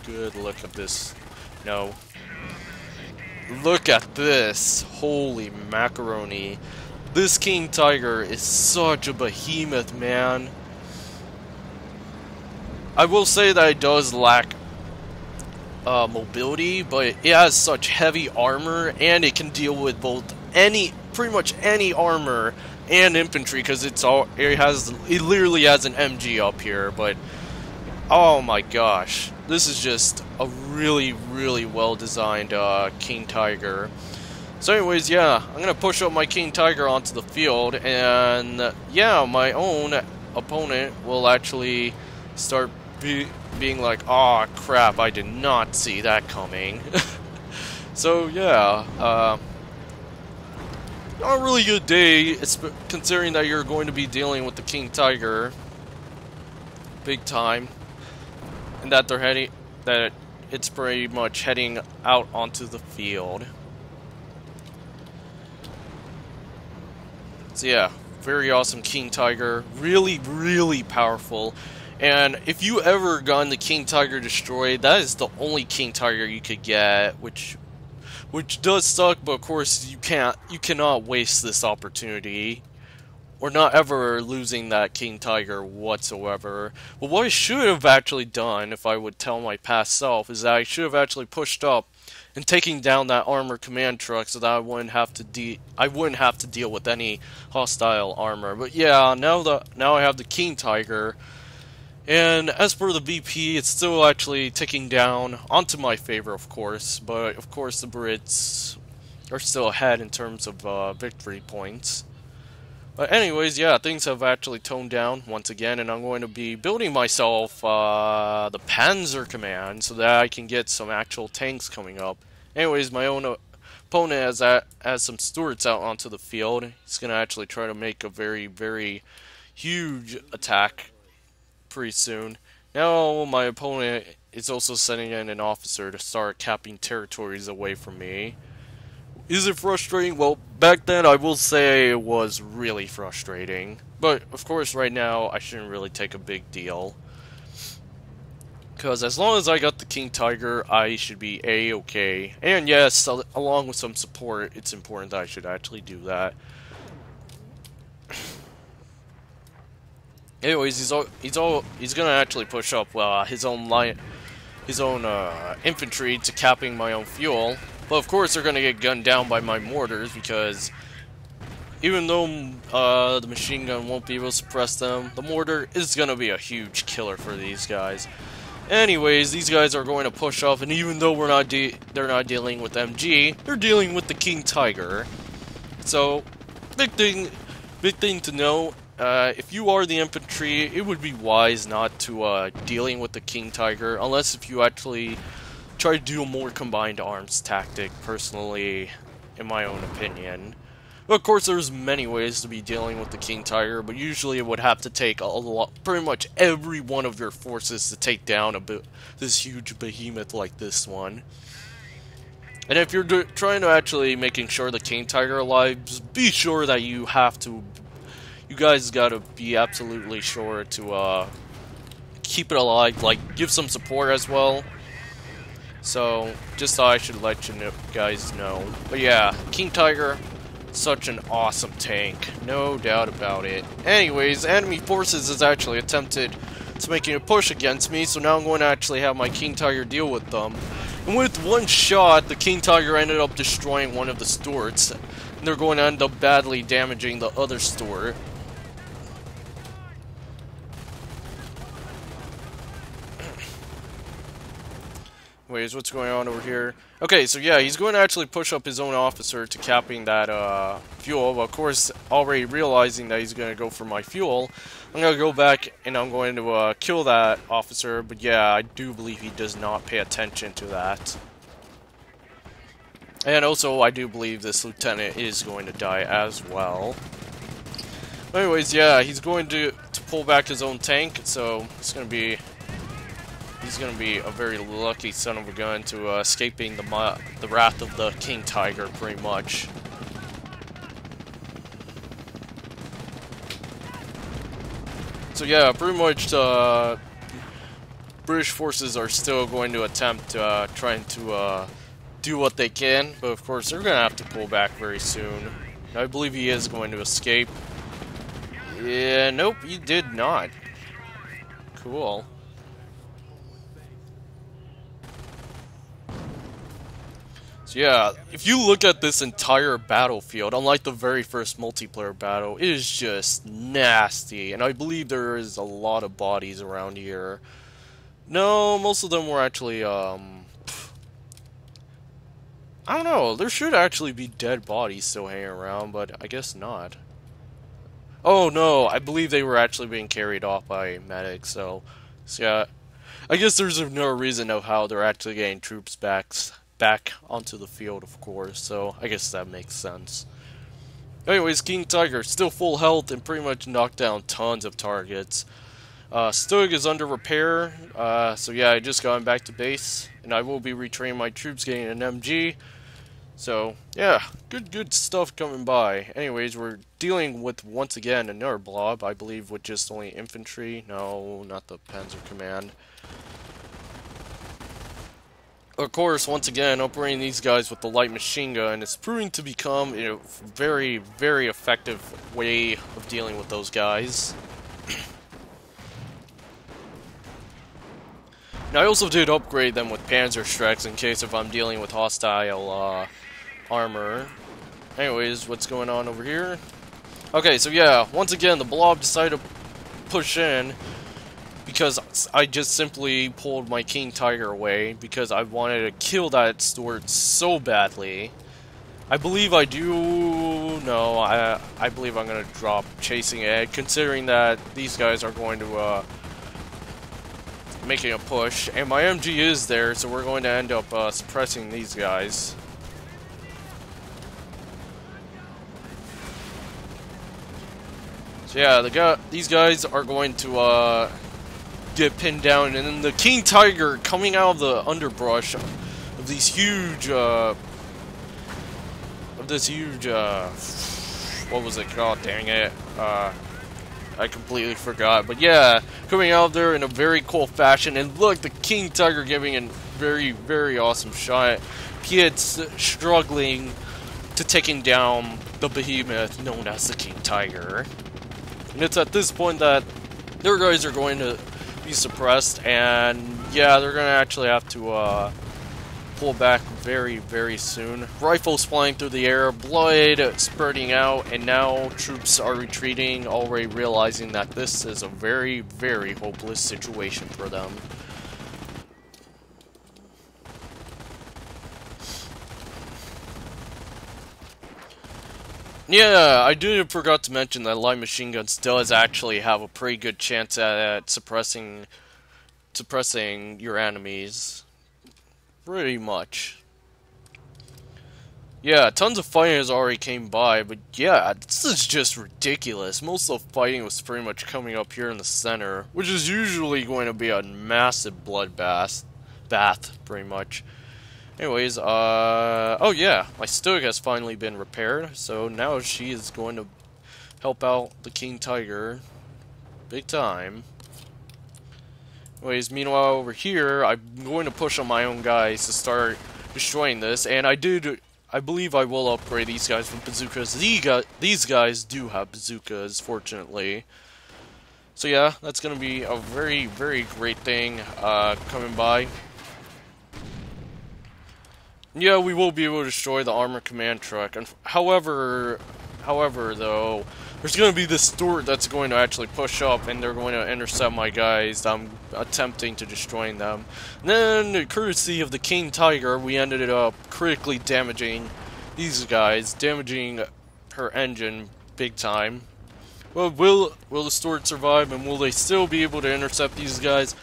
good look at this. No. Look at this. Holy macaroni. This King Tiger is such a behemoth, man. I will say that it does lack mobility, but it has such heavy armor, and it can deal with both pretty much any armor and infantry, because it literally has an MG up here. But oh my gosh, this is just a really, really well designed King Tiger. So anyways, yeah, I'm gonna push up my King Tiger onto the field, and yeah, my own opponent will actually start being like, "Aw, crap, I did not see that coming." So yeah, not a really good day, considering that you're going to be dealing with the King Tiger, big time, and that it's pretty much heading out onto the field. So yeah, very awesome King Tiger, really, really powerful. And if you ever gotten the King Tiger destroyed, that is the only King Tiger you could get, which does suck, but of course you cannot waste this opportunity, or not ever losing that King Tiger whatsoever. But what I should have actually done, if I would tell my past self, is that I should have actually pushed up and taking down that armor command truck, so that I wouldn't have to deal with any hostile armor. But yeah, now I have the King Tiger. And as for the VP, it's still actually ticking down, onto my favor, of course, but of course the Brits are still ahead in terms of victory points. But anyways, yeah, things have actually toned down once again, and I'm going to be building myself the Panzer Command so that I can get some actual tanks coming up. Anyways, my own opponent has some Stuarts out onto the field. He's going to actually try to make a very, very huge attack pretty soon. Now my opponent is also sending in an officer to start capping territories away from me. Is it frustrating? Well, back then I will say it was really frustrating. But of course right now I shouldn't really take a big deal, because as long as I got the King Tiger, I should be A-okay. And yes, along with some support, it's important that I should actually do that. Anyways, he's gonna actually push up his own infantry to capping my own fuel. But of course they're gonna get gunned down by my mortars, because even though the machine gun won't be able to suppress them, the mortar is gonna be a huge killer for these guys. Anyways, these guys are going to push off, and even though they're not dealing with MG, they're dealing with the King Tiger. So, big thing to know. If you are the infantry, it would be wise not to dealing with the King Tiger, unless if you actually try to do a more combined arms tactic, personally, in my own opinion. But of course, there's many ways to be dealing with the King Tiger, but usually it would have to take pretty much every one of your forces to take down this huge behemoth like this one. And if you're trying to actually making sure the King Tiger alive, just be sure that you guys gotta be absolutely sure to keep it alive, like give some support as well. So, just thought I should let you guys know. But yeah, King Tiger, such an awesome tank, no doubt about it. Anyways, enemy forces has actually attempted to making a push against me, so now I'm going to actually have my King Tiger deal with them. And with one shot, the King Tiger ended up destroying one of the Stuarts, and they're going to end up badly damaging the other Stuart. Anyways, what's going on over here? Okay, so yeah, he's going to actually push up his own officer to capping that fuel. But of course, already realizing that he's going to go for my fuel, I'm going to go back and I'm going to kill that officer. But yeah, I do believe he does not pay attention to that. And also, I do believe this lieutenant is going to die as well. Anyways, yeah, he's going to pull back his own tank, so it's going to be... He's gonna be a very lucky son of a gun to escaping the wrath of the King Tiger, pretty much. So yeah, pretty much British forces are still going to attempt trying to do what they can, but of course they're gonna have to pull back very soon. I believe he is going to escape. Yeah, nope, he did not. Cool. So yeah, if you look at this entire battlefield, unlike the very first multiplayer battle, it is just nasty. And I believe there is a lot of bodies around here. No, most of them were actually, I don't know, there should actually be dead bodies still hanging around, but I guess not. Oh no, I believe they were actually being carried off by medics, so yeah, I guess there's no reason of how they're actually getting troops back onto the field, of course, so I guess that makes sense. Anyways, King Tiger, still full health and pretty much knocked down tons of targets. Stug is under repair, so yeah, I just got back to base, and I will be retraining my troops, getting an MG. So, yeah, good stuff coming by. Anyways, we're dealing with, once again, another blob, I believe with just only infantry. No, not the Panzer Command. Of course, once again, operating these guys with the light machine gun is proving to become a very, very effective way of dealing with those guys. Now, I also did upgrade them with Panzer Strikes in case if I'm dealing with hostile armor. Anyways, what's going on over here? Okay, so yeah, once again, the blob decided to push in because I just simply pulled my King Tiger away because I wanted to kill that Stuart so badly. I believe I do... No, I believe I'm going to drop chasing it, considering that these guys are going to making a push, and my MG is there, so we're going to end up suppressing these guys. So yeah, these guys are going to get pinned down, and then the King Tiger coming out of the underbrush of these huge, what was it called? Dang it. I completely forgot. But yeah, coming out there in a very cool fashion, and look, the King Tiger giving a very, very awesome shot. He had struggling to taking down the behemoth known as the King Tiger. And it's at this point that their guys are going to be suppressed, and yeah, they're going to actually have to pull back very, very soon. Rifles flying through the air, blood spurting out, and now troops are retreating, already realizing that this is a very, very hopeless situation for them. Yeah, I forgot to mention that light machine guns does actually have a pretty good chance at suppressing your enemies. Pretty much. Yeah, tons of fighting has already came by, but yeah, this is just ridiculous. Most of the fighting was pretty much coming up here in the center, which is usually going to be a massive bloodbath, pretty much. Anyways, oh yeah, my Stug has finally been repaired, so now she is going to help out the King Tiger big time. Anyways, meanwhile over here, I'm going to push on my own guys to start destroying this, and I believe I will upgrade these guys with bazookas. These guys do have bazookas, fortunately. So yeah, that's going to be a very, very great thing coming by. Yeah, we will be able to destroy the armored command truck. However, though, there's going to be this Stuart that's going to actually push up, and they're going to intercept my guys. I'm attempting to destroy them. And then, courtesy of the King Tiger, we ended up critically damaging these guys, damaging her engine big time. Well, will the Stuart survive, and will they still be able to intercept these guys?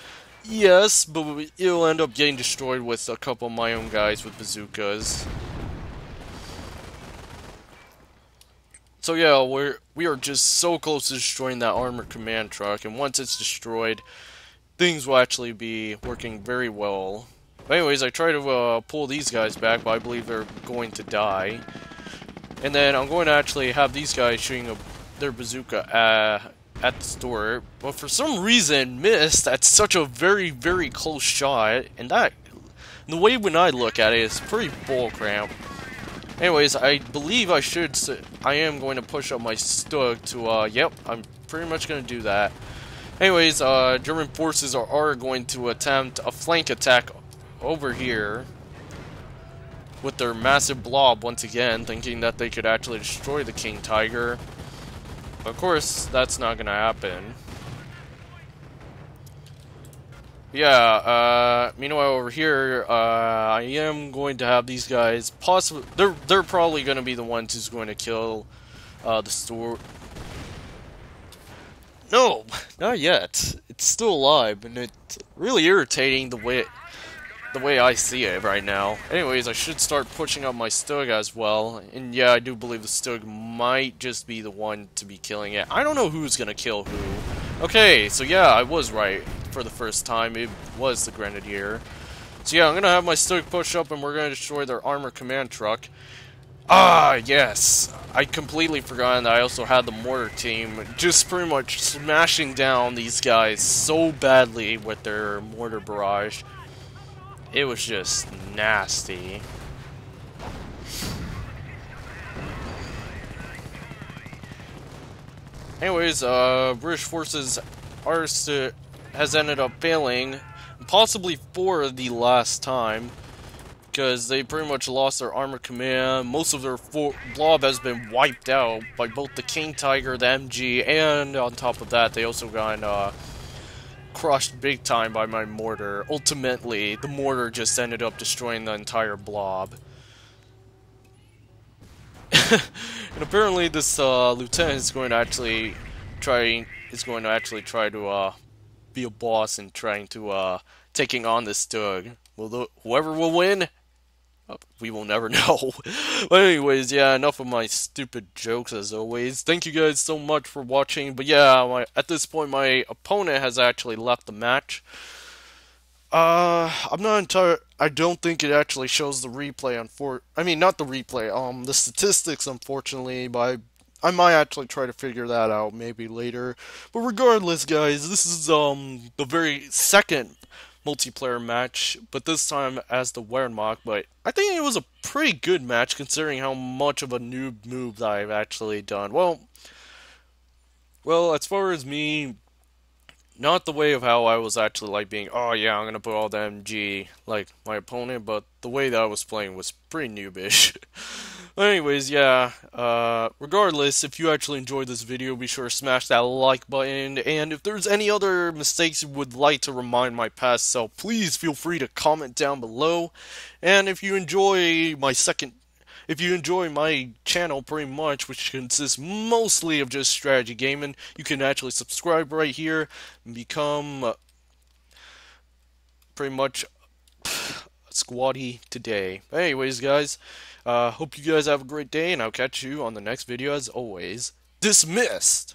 Yes, but it'll end up getting destroyed with a couple of my own guys with bazookas. So yeah, we are just so close to destroying that armored command truck, and once it's destroyed, things will actually be working very well. But anyways, I try to pull these guys back, but I believe they're going to die. And then I'm going to actually have these guys shooting their bazooka at the store, but for some reason missed at such a very, very close shot, and the way when I look at it is pretty bullcrap. Anyways, I believe I am going to push up my Stug to, yep, I'm pretty much going to do that. Anyways, German forces are going to attempt a flank attack over here with their massive blob once again, thinking that they could actually destroy the King Tiger. Of course, that's not gonna happen. Yeah, meanwhile over here, I am going to have these guys possibly... They're probably gonna be the ones who's going to kill, the Stuart. No! Not yet. It's still alive, and it's really irritating the way I see it right now. Anyways, I should start pushing up my Stug as well. And yeah, I do believe the Stug might just be the one to be killing it. I don't know who's gonna kill who. Okay, so yeah, I was right for the first time. It was the Grenadier. So yeah, I'm gonna have my Stug push up and we're gonna destroy their armored command truck. Ah, yes! I completely forgot that I also had the mortar team just pretty much smashing down these guys so badly with their mortar barrage. It was just nasty. Anyways, British forces has ended up failing, possibly for the last time, because they pretty much lost their armored command. Most of their blob has been wiped out by both the King Tiger, the MG, and on top of that, they also got crushed big time by my mortar. Ultimately, the mortar just ended up destroying the entire blob. And apparently this lieutenant is going to actually try to be a boss and trying to taking on this Stug. Whoever will win? We will never know. But anyways, yeah, enough of my stupid jokes as always. Thank you guys so much for watching. But yeah, at this point, my opponent has actually left the match. I'm not entirely... I don't think it actually shows the replay, not the replay, the statistics, unfortunately, but I might actually try to figure that out maybe later. But regardless, guys, this is, the very second multiplayer match, but this time as the Wehrmacht, but I think it was a pretty good match considering how much of a noob move that I've actually done. Well, as far as me Not the way of how I was actually like being, oh yeah, I'm gonna put all the MG like my opponent, but the way that I was playing was pretty noobish. Anyways, yeah, regardless, if you actually enjoyed this video, be sure to smash that like button, and if there's any other mistakes you would like to remind my past self, please feel free to comment down below, and if you enjoy my channel pretty much, which consists mostly of just strategy gaming, you can actually subscribe right here and become pretty much squatty today. Anyways, guys, hope you guys have a great day, and I'll catch you on the next video as always. Dismissed!